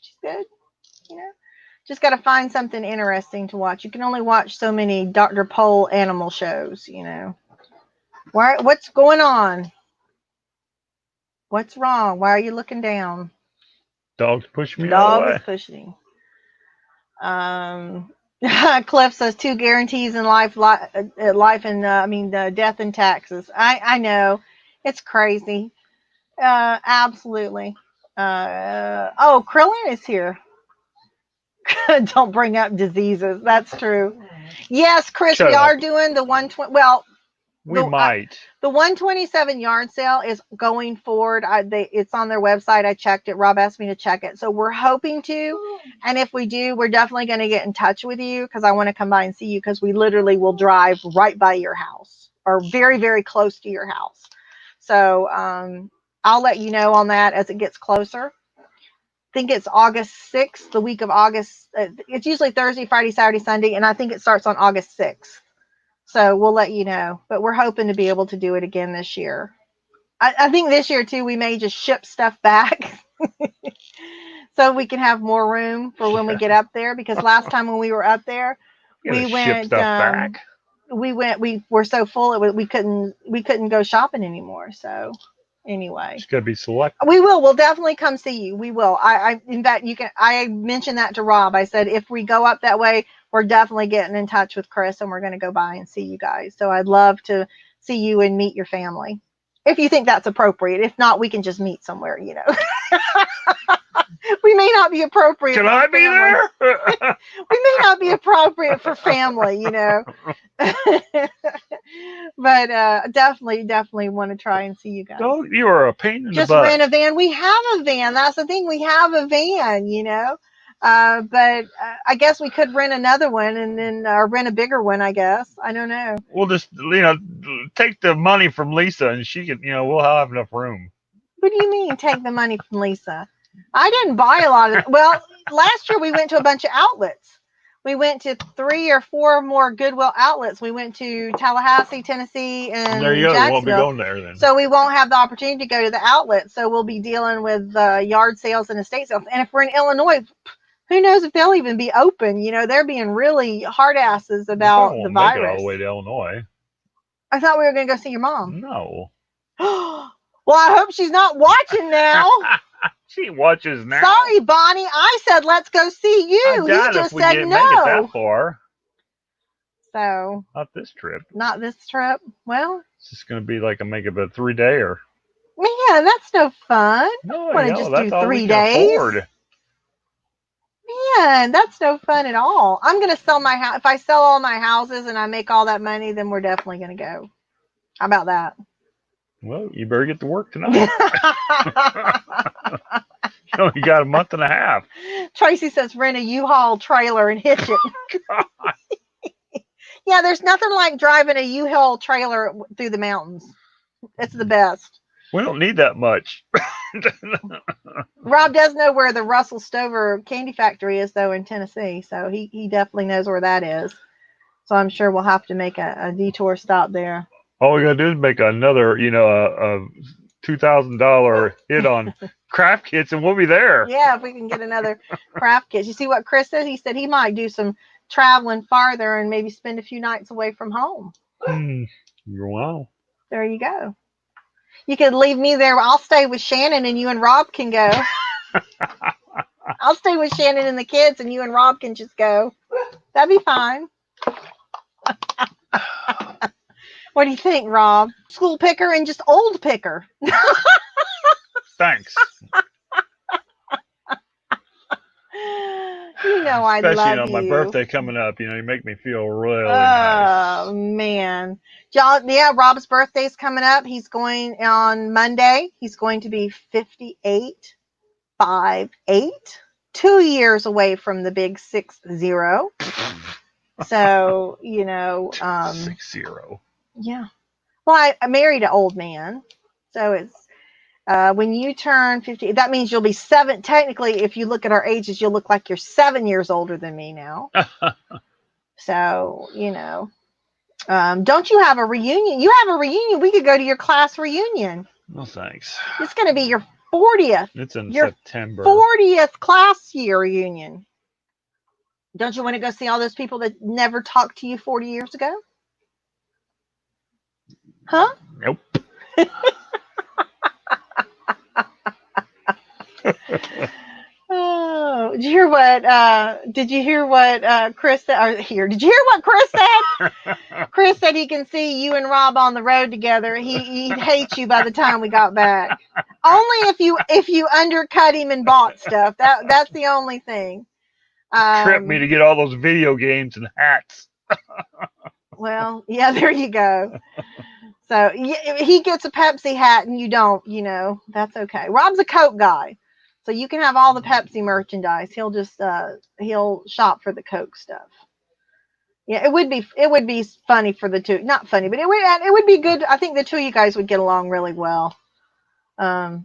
She's good, Just got to find something interesting to watch. You can only watch so many Dr. Pol animal shows, What's going on? What's wrong? Why are you looking down? Dog's pushing me Dog away. is pushing. Cliff says 2 guarantees in life and death and taxes. I know, it's crazy. Absolutely. Krillin is here. Don't bring up diseases. That's true. Yes, Chris, we are doing the 120. Well, we might. The 127 yard sale is going forward. It's on their website. I checked it. Rob asked me to check it. So we're hoping to. And if we do, we're definitely going to get in touch with you, because I want to come by and see you, because we literally will drive right by your house, or very, very close to your house. So I'll let you know on that as it gets closer. I think it's August 6th, the week of August. It's usually Thursday, Friday, Saturday, Sunday, and I think it starts on August 6th. So we'll let you know. But we're hoping to be able to do it again this year. I think this year, too, we may just ship stuff back so we can have more room for when we get up there. Because last time when we were up there, we went ship stuff back. We were so full we couldn't go shopping anymore. So anyway, it's gonna be select. We'll definitely come see you. We will. In fact, I mentioned that to Rob. I said, if we go up that way, we're definitely getting in touch with Chris, and we're going to go by and see you guys. So I'd love to see you and meet your family, if you think that's appropriate. If not, we can just meet somewhere, We may not be appropriate. Can for I be family. there? We may not be appropriate for family, you know. But definitely want to try and see you guys. Oh, you are a pain in Just the butt. rent a van. We have a van. That's the thing. We have a van, you know. But I guess we could rent another one and then rent a bigger one. I guess I don't know. We'll just, take the money from Lisa, and she can, we'll have enough room. What do you mean, take the money from Lisa? I didn't buy a lot of. Well, last year we went to a bunch of outlets. We went to 3 or 4 more Goodwill outlets. We went to Tallahassee, Tennessee, and There you go. We won't be Jacksonville. going there then. So we won't have the opportunity to go to the outlets. So we'll be dealing with yard sales and estate sales. And if we're in Illinois, who knows if they'll even be open? You know, they're being really hard asses about the Make virus. it all the way to Illinois. I thought we were going to go see your mom. No. Well, I hope she's not watching now. She watches now. Sorry, Bonnie. I said let's go see you. I doubt He just if we said make it no. that far. So Not this trip. not this trip. Well, It's just going to be like make it a 3-dayer. man, that's no fun. No, Wanna just that's do all 3 we can days? afford. Man, that's no fun at all. I'm gonna sell my house. If I sell all my houses and I make all that money, then we're definitely gonna go. How about that? Well, you better get to work tonight. You got a month and a half. Tracy says rent a U-Haul trailer and hitch it. God. Yeah, there's nothing like driving a U-Haul trailer through the mountains. It's the best. We don't need that much. Rob does know where the Russell Stover candy factory is, though, in Tennessee. So he definitely knows where that is. So I'm sure we'll have to make a detour stop there. All we got to do is make another, a $2,000 hit on craft kits, and we'll be there. Yeah, if we can get another craft kit. You see what Chris said? He said he might do some traveling farther and maybe spend a few nights away from home. Wow. There you go. You could leave me there. I'll stay with Shannon and you and Rob can go. I'll stay with Shannon and the kids and you and Rob can just go. That'd be fine. What do you think, Rob? School picker and just old picker. Thanks. You know I Especially, love you. my birthday coming up, you make me feel really nice. Oh, man. Yeah, Rob's birthday's coming up. He's going on Monday. He's going to be 58, 5'8", 2 years away from the big 6'0". So, 6-0. Yeah. Well, I married an old man. So it's, when you turn 50, that means you'll be 7. Technically, if you look at our ages, you'll look like you're 7 years older than me now. So, don't you have a reunion? You have a reunion. We could go to your class reunion. No, thanks. It's going to be your 40th. It's in your September. 40th class year reunion. Don't you want to go see all those people that never talked to you 40 years ago? Huh? Nope. Oh, did you hear what Chris said? Did you hear what Chris said? Chris said he can see you and Rob on the road together. He'd hate you by the time we got back. Only if you undercut him and bought stuff. That's the only thing. Trip me to get all those video games and hats. Well, yeah, there you go. So he gets a Pepsi hat and you don't, that's okay. Rob's a Coke guy. So you can have all the Pepsi merchandise. He'll just he'll shop for the Coke stuff. Yeah, it would be funny for the two. Not funny, but it would be good. I think the two of you guys would get along really well. You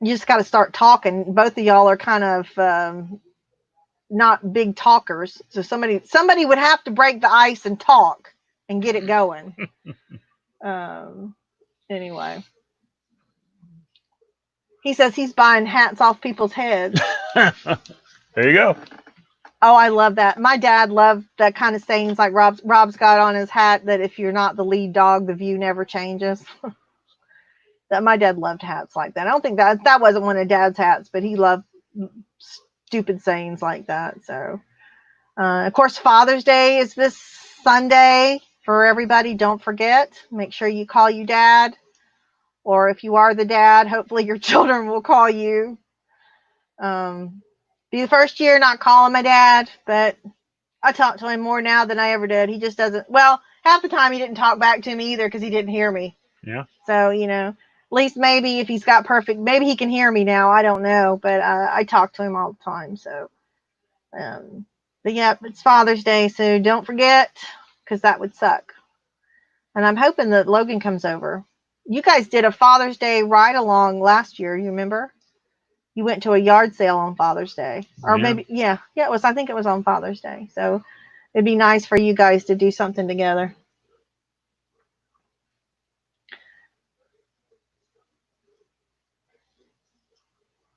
just got to start talking. Both of y'all are kind of not big talkers. So somebody would have to break the ice and talk and get it going. Anyway. He says he's buying hats off people's heads. There you go. Oh, I love that. My dad loved that kind of sayings like Rob's got on his hat that if you're not the lead dog, the view never changes. That my dad loved hats like that. I don't think that wasn't one of Dad's hats, but he loved stupid sayings like that. So, of course, Father's Day is this Sunday for everybody. Don't forget. Make sure you call you Dad. Or if you are the dad, hopefully your children will call you. Be the first year not calling my dad, but I talk to him more now than I ever did. He just doesn't. Well, half the time he didn't talk back to me either because he didn't hear me. Yeah. So, at least maybe if he's got perfect, maybe he can hear me now. I don't know, but I talk to him all the time. So, but yeah, it's Father's Day, so don't forget, because that would suck. And I'm hoping that Logan comes over. You guys did a Father's Day ride along last year. You remember? You went to a yard sale on Father's Day, or maybe it was. I think it was on Father's Day. So it'd be nice for you guys to do something together.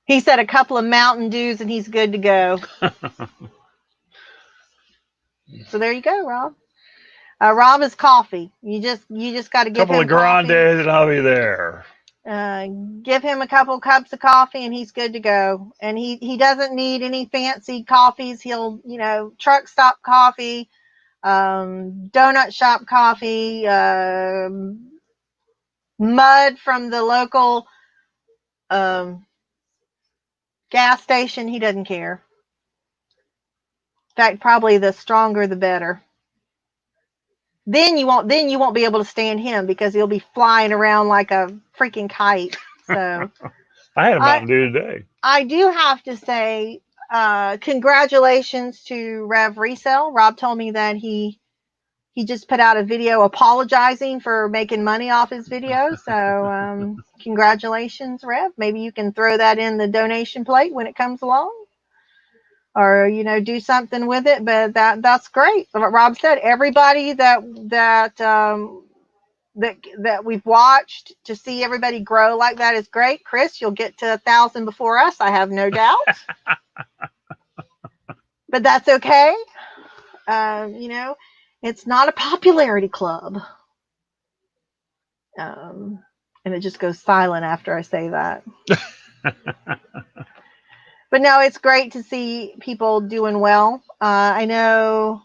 He said a couple of Mountain Dews and he's good to go. So there you go, Rob. Rob is coffee. You just got to give him couple of grandes and I'll be there. Give him a couple cups of coffee and he's good to go. And he doesn't need any fancy coffees. He'll, truck stop coffee, donut shop coffee, mud from the local gas station. He doesn't care. In fact, probably the stronger the better. Then you won't be able to stand him because he'll be flying around like a freaking kite. So I had a Mountain Dew today. I do have to say, congratulations to Rev Resale. Rob told me that he just put out a video apologizing for making money off his video. So congratulations, Rev. Maybe you can throw that in the donation plate when it comes along. Or do something with it, but that's great. What Rob said, everybody that we've watched to see everybody grow like that is great. Chris, you'll get to 1,000 before us, I have no doubt. But that's okay. It's not a popularity club. And it just goes silent after I say that. But no, it's great to see people doing well. I know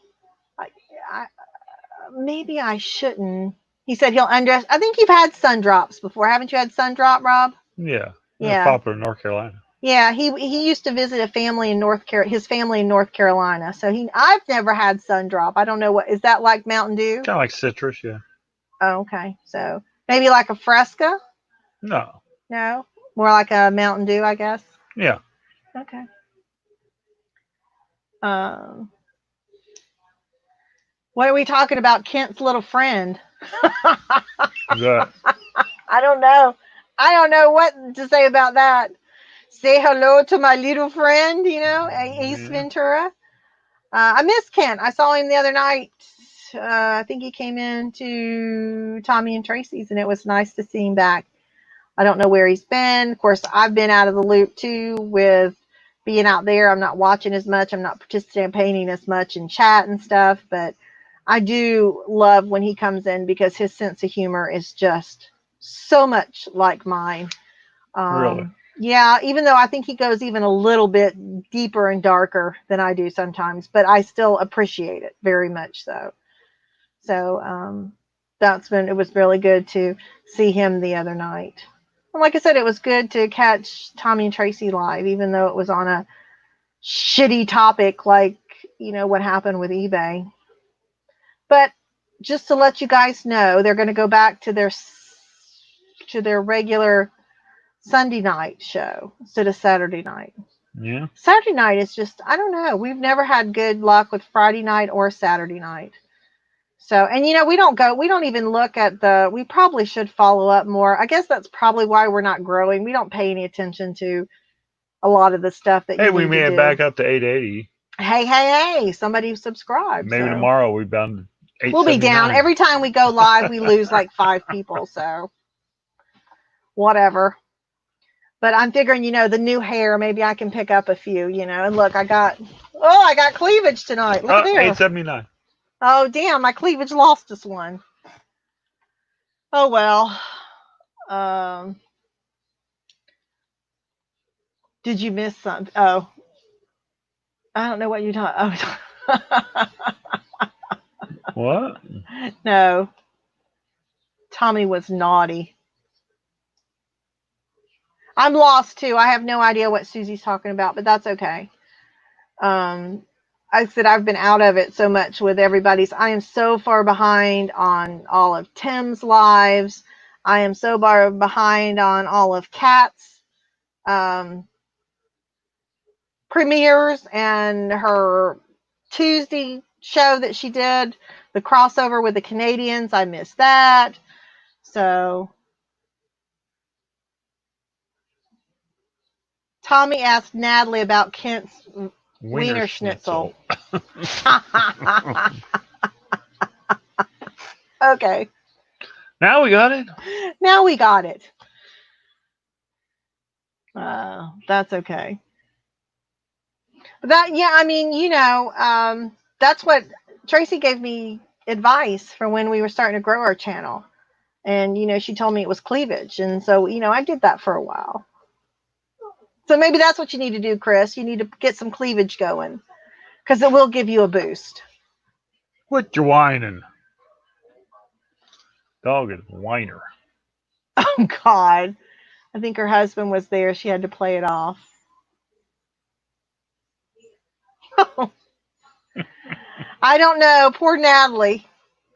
maybe I shouldn't. He said he'll undress. I think you've had sun drops before. Haven't you had sun drop, Rob? Yeah. Yeah. Popular in North Carolina. Yeah, he used to visit a family in his family in North Carolina. So I've never had sun drop. I don't know is that like Mountain Dew? Kind of like citrus, yeah. Oh, okay. So maybe like a Fresca? No. No? More like a Mountain Dew, I guess? Yeah. Okay. What are we talking about? Kent's little friend. Yeah. I don't know. I don't know what to say about that. Say hello to my little friend, Ace Ventura. I miss Kent. I saw him the other night. I think he came into Tommy and Tracy's, and it was nice to see him back. I don't know where he's been. Of course, I've been out of the loop too with being out there. I'm not watching as much. I'm not participating as much in chat and stuff, but I do love when he comes in because his sense of humor is just so much like mine. Really? Yeah, even though I think he goes even a little bit deeper and darker than I do sometimes, but I still appreciate it very much so. So it was really good to see him the other night. And like I said, it was good to catch Tommy and Tracy live, even though it was on a shitty topic like, what happened with eBay. But just to let you guys know, they're going to go back to their regular Sunday night show instead of Saturday night. Yeah. Saturday night is just, I don't know. We've never had good luck with Friday night or Saturday night. So, and we don't even look at we probably should follow up more. I guess that's probably why we're not growing. We don't pay any attention to a lot of the stuff that we made it back up to 880. Hey, somebody subscribed. Maybe tomorrow we'll be down to 879. We'll be down. Every time we go live, we lose like 5 people. So, whatever. But I'm figuring, the new hair, maybe I can pick up a few, and look, I got cleavage tonight. Look at there. 879. Oh, damn, my cleavage lost this one. Oh, well. Did you miss something? Oh, I don't know what you're talking. Oh. What? No. Tommy was naughty. I'm lost too. I have no idea what Susie's talking about, but that's okay. I said I've been out of it so much with everybody's. I am so far behind on all of Tim's lives. I am so far behind on all of Kat's premieres and her Tuesday show that she did, the crossover with the Canadians. I missed that. So Tommy asked Natalie about Kent's Wiener Schnitzel. Okay. Now we got it. Now we got it. That's okay. That, yeah, I mean, that's what Tracy gave me advice for when we were starting to grow our channel. And, she told me it was cleavage. And so, I did that for a while. So maybe that's what you need to do, Chris. You need to get some cleavage going because it will give you a boost. Quit your whining. Dog is a whiner. Oh, God. I think her husband was there. She had to play it off. I don't know. Poor Natalie.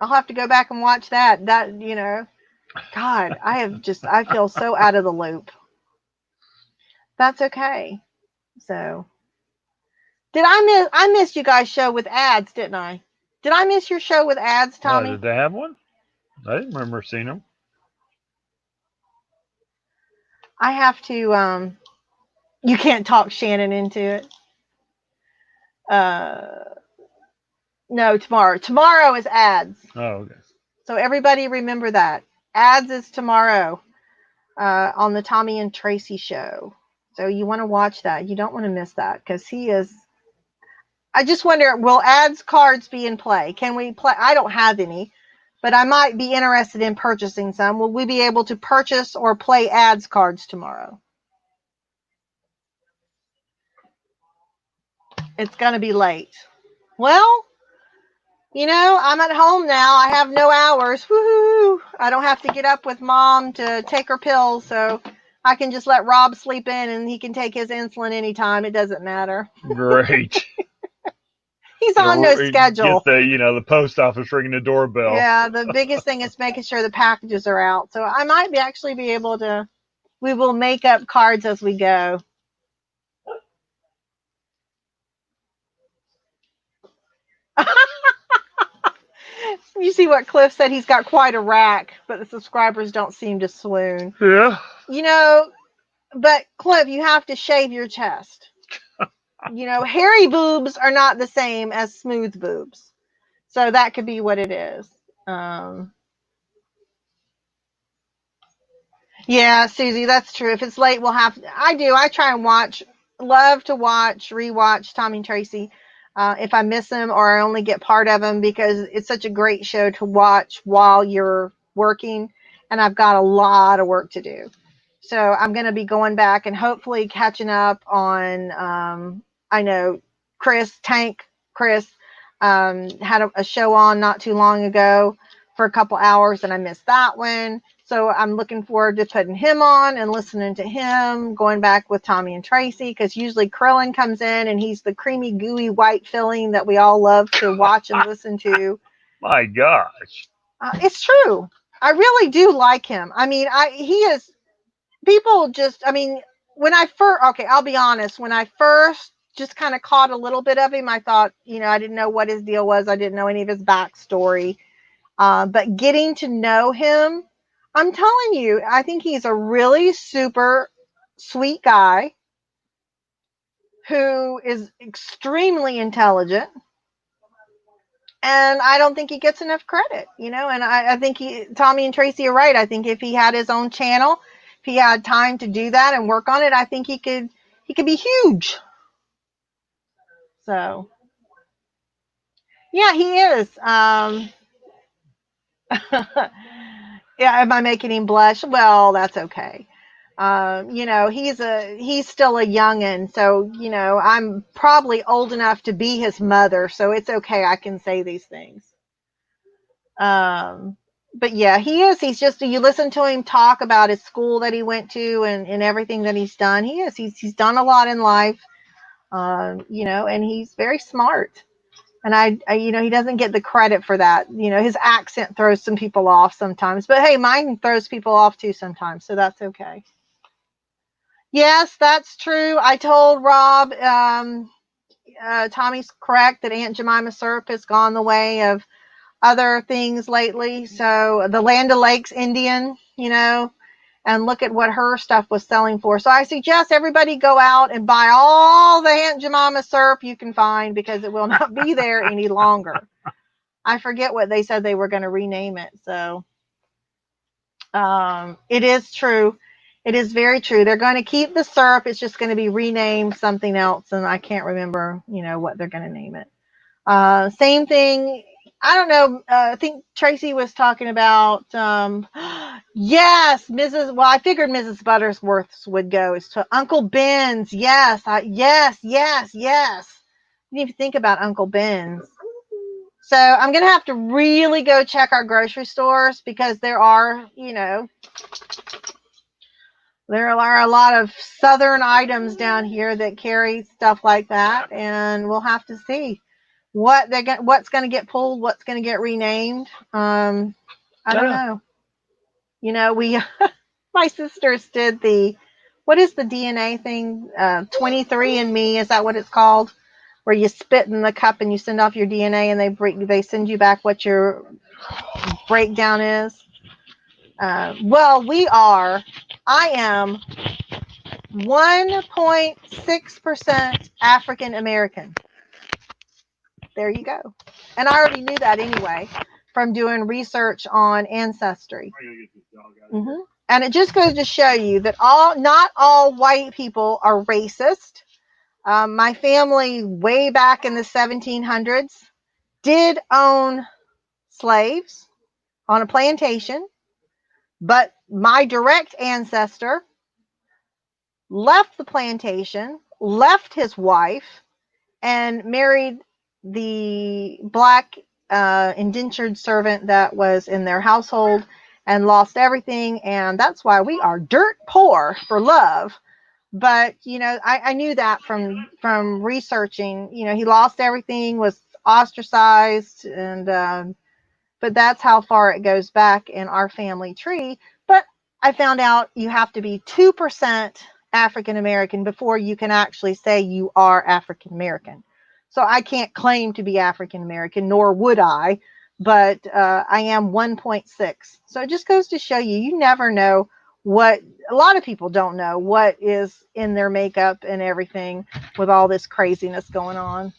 I'll have to go back and watch that. God, I feel so out of the loop. That's okay. So, I missed you guys' show with ads, didn't I? Did I miss your show with ads, Tommy? Did they have one? I didn't remember seeing them. I have to, you can't talk Shannon into it. No, tomorrow. Tomorrow is ads. Oh, okay. So everybody remember that. Ads is tomorrow on the Tommy and Tracy show. So you want to watch that. You don't want to miss that because he is. I just wonder, will ads cards be in play? Can we play? I don't have any, but I might be interested in purchasing some. Will we be able to purchase or play ads cards tomorrow? It's going to be late. Well, I'm at home now. I have no hours. Woohoo! I don't have to get up with Mom to take her pills, so I can just let Rob sleep in and he can take his insulin anytime. It doesn't matter. Great. He's on no schedule. Get the post office ringing the doorbell. Yeah, the biggest thing is making sure the packages are out. So I might actually be able to. We will make up cards as we go. You see what Cliff said? He's got quite a rack, but the subscribers don't seem to swoon. Yeah. But Cliff, you have to shave your chest. Hairy boobs are not the same as smooth boobs. So that could be what it is. Yeah, Susie, that's true. If it's late, I try and love to rewatch Tommy and Tracy. If I miss them or I only get part of them because it's such a great show to watch while you're working. And I've got a lot of work to do. So I'm going to be going back and hopefully catching up on, I know Chris had a show on not too long ago for a couple hours and I missed that one. So I'm looking forward to putting him on and listening to him, going back with Tommy and Tracy, because usually Krillin comes in and he's the creamy, gooey, white filling that we all love to watch and listen to. My gosh. It's true. I really do like him. I mean, when I first, okay, I'll be honest, when I first just kind of caught a little bit of him, I thought, I didn't know what his deal was. I didn't know any of his backstory. But getting to know him, I'm telling you, I think he's a really super sweet guy who is extremely intelligent. And I don't think he gets enough credit, and I think Tommy and Tracy are right. I think if he had his own channel, if he had time to do that and work on it, I think he could be huge. So, yeah, he is. Yeah, am I making him blush? Well, that's okay. He's still a youngin', so I'm probably old enough to be his mother, so it's okay. I can say these things. but yeah, he is. He's just, you listen to him talk about his school that he went to and everything that he's done. He's done a lot in life, you know, and he's very smart. And you know, he doesn't get the credit for that. You know, his accent throws some people off sometimes, but hey, mine throws people off too sometimes. So that's okay. Yes, that's true. I told Rob, Tommy's correct that Aunt Jemima syrup has gone the way of other things lately. So the Land O'Lakes Indian, you know, and look at what her stuff was selling for. So I suggest everybody go out and buy all the Aunt Jemima syrup you can find because it will not be there any longer. I forget what they said they were going to rename it. So it is true. It is very true. They're going to keep the syrup. It's just going to be renamed something else. And I can't remember, you know, what they're going to name it. Same thing. I don't know. I think Tracy was talking about, yes, well, I figured Mrs. Buttersworth's would go is to Uncle Ben's. Yes. Yes. You need to think about Uncle Ben's. So I'm going to have to really go check our grocery stores because there are, you know, there are a lot of southern items down here that carry stuff like that. And we'll have to see what's going to get pulled, what's going to get renamed. I don't know. You know, my sisters did what is the DNA thing? 23andMe, is that what it's called? Where you spit in the cup and you send off your DNA and they send you back what your breakdown is. Well, I am 1.6% African American. There you go. And I already knew that anyway from doing research on Ancestry. Mm-hmm. And it just goes to show you that not all white people are racist. My family way back in the 1700s did own slaves on a plantation, but my direct ancestor left the plantation, left his wife, and married the black indentured servant that was in their household and lost everything. And that's why we are dirt poor for love. But, you know, I knew that from researching. You know, he lost everything, was ostracized, and but that's how far it goes back in our family tree. But I found out you have to be 2% African American before you can actually say you are African American. So I can't claim to be African American, nor would I, but I am 1.6. So it just goes to show you, you never know what, a lot of people don't know what is in their makeup and everything with all this craziness going on.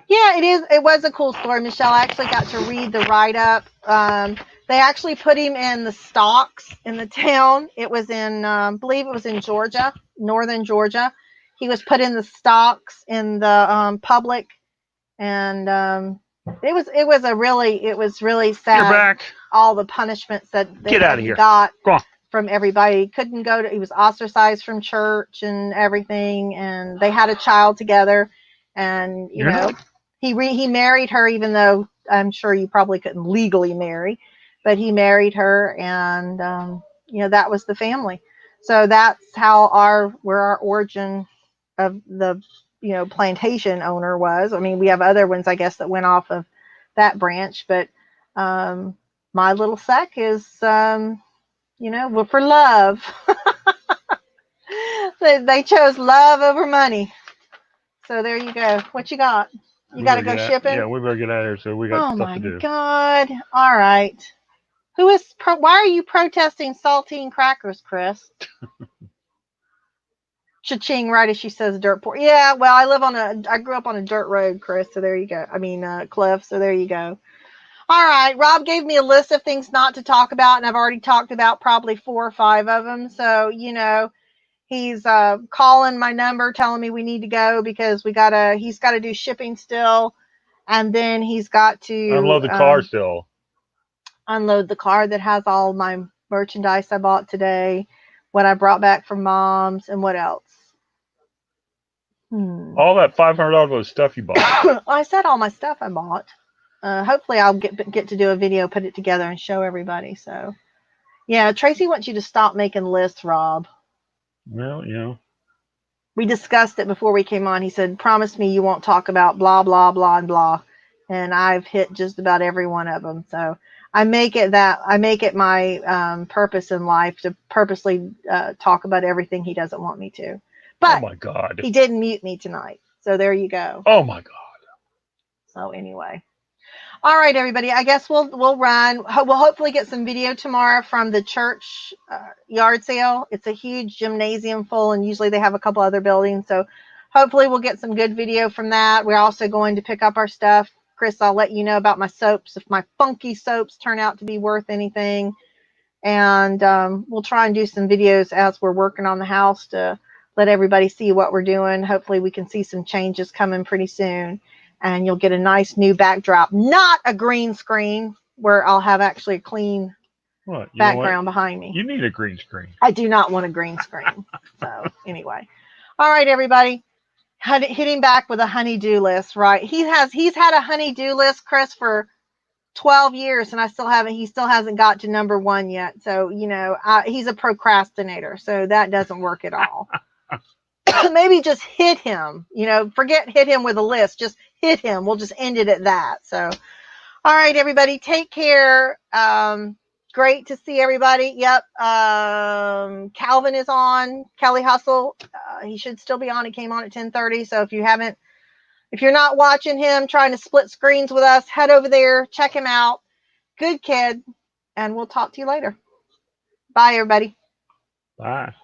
Yeah, it is. It was a cool story, Michelle. I actually got to read the write-up. They actually put him in the stocks in the town. It was in, I believe it was in Georgia, northern Georgia. He was put in the stocks in the public, and it was really sad. You're back. All the punishments that he got from everybody. He couldn't go to. He was ostracized from church and everything, and they had a child together, and you know. He married her, even though I'm sure you probably couldn't legally marry, but he married her, and you know, that was the family. So that's how where our origin of the, you know, plantation owner was. I mean, we have other ones, I guess, that went off of that branch, but my little sec is, you know, for love. They chose love over money. So there you go. What you got? You got to go shipping? Yeah, we better get out of here. So we got stuff to do. Oh, my God. All right. Why are you protesting saltine crackers, Chris? Cha-ching, right as she says dirt poor. Yeah, well, I grew up on a dirt road, Chris, so there you go. I mean, Cliff, so there you go. All right. Rob gave me a list of things not to talk about, and I've already talked about probably 4 or 5 of them. So, you know, he's calling my number, telling me we need to go because he's got to do shipping still. And then he's got to unload the car still. Unload the car that has all my merchandise I bought today, what I brought back from Mom's, and what else? All that $500 worth of stuff you bought. I said all my stuff I bought. hopefully I'll get to do a video, put it together, and show everybody. So, yeah, Tracy wants you to stop making lists, Rob. Well, you know. We discussed it before we came on. He said, promise me you won't talk about blah, blah, blah, and blah. And I've hit just about every one of them. So I make it my purpose in life to purposely talk about everything he doesn't want me to. But oh my God, he did mute me tonight. So there you go. Oh my God. So anyway. All right, everybody. I guess we'll run. We'll hopefully get some video tomorrow from the church yard sale. It's a huge gymnasium full, and usually they have a couple other buildings. So hopefully we'll get some good video from that. We're also going to pick up our stuff. Chris, I'll let you know about my soaps if my funky soaps turn out to be worth anything. And we'll try and do some videos as we're working on the house to let everybody see what we're doing. Hopefully we can see some changes coming pretty soon. And you'll get a nice new backdrop, not a green screen where I'll have actually a clean background behind me. You need a green screen. I do not want a green screen. So anyway. All right, everybody. Hitting back with a honey-do list, right? He's had a honey-do list, Chris, for 12 years, and he still hasn't got to number 1 yet. So, he's a procrastinator. So that doesn't work at all. Maybe just hit him, forget hit him with a list, just hit him. We'll just end it at that. So, all right, everybody, take care. Great to see everybody. Yep. Calvin is on, Kelly Hustle. He should still be on. He came on at 10:30. So if you're not watching him trying to split screens with us, head over there, check him out. Good kid. And we'll talk to you later. Bye, everybody. Bye.